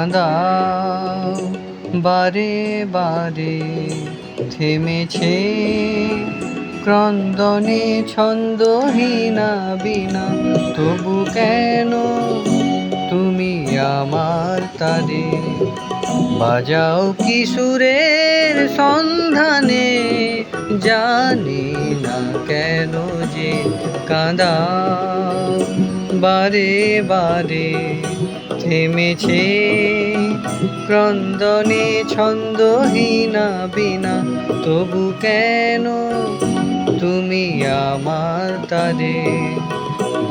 কাঁদাও বারে বারে থেমেছে ক্রন্দনে ছন্দহীনা বীণা, তবু কেন তুমি আমার তারে বাজাও কিশোরের সন্ধানে, জানি না কেন যে কাঁদাও বারে বারে থেমেছে ক্রন্দনে ছন্দহীনা বীণা, তবু কেন তুমি আমার তারে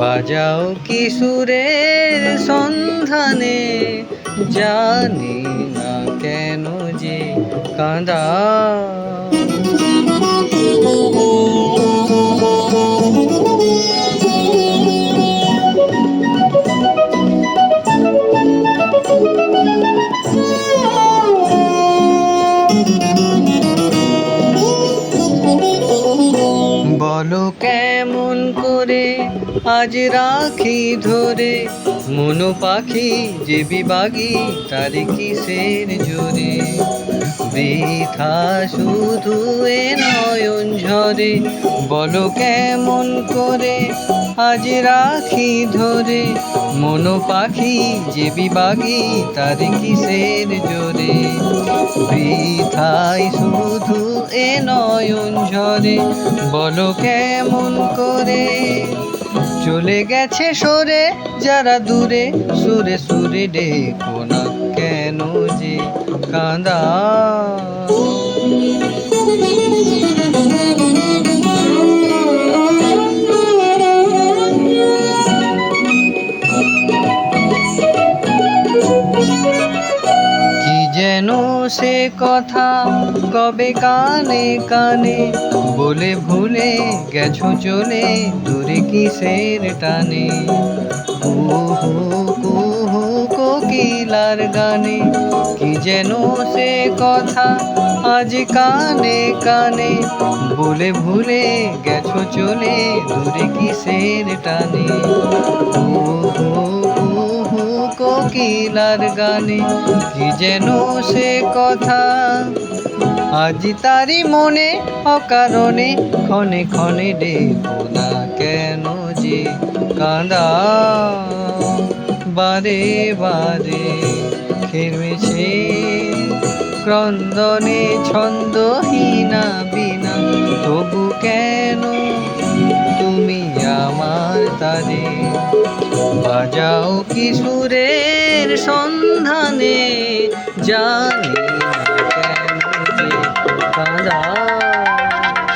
বাজাও কিশোরের সন্ধানে, জানি না কেন যে কাঁদাও। বলো কেমন করে আজ রাখি ধরে মন পাখি যে বিভাগী তার কিসের জোরে, বৃথা শুধু এ নয়ন ঝরে। বলো কেমন করে আজ রাখি ধরে মন পাখি যে বিভাগী তার কিসের জোরে, বৃথাই শুধু এ নয়ন ঝরে। বলো কেমন করে চলে গেছে সরে যারা দূরে, সুরে সুরে ডেকো না কেন যে কাঁদাও। কি যেন সে কথা কবে কানে কানে বলে ভুলে গেছো চলে দূরে কিসের টানে, কুহু কুহু কোকিলার গানে। কি যেন সে কথা আজ কানে কানে বলে ভুলে গেছো চলে দূরে কিসের টানে, কুহু কুহু কোকিলার গানে। কি যেন সে কথা আজ তারি মনে অকারণে ক্ষণে ক্ষণে ডেকো না কেন যে কাঁদাও বারে বারে থেমেছে ক্রন্দনে ছন্দহীনা বীণা, তবু কেন তুমি আমার তারে বাজাও কিশোরের সন্ধানে, জানি না কেন যে কাঁদাও।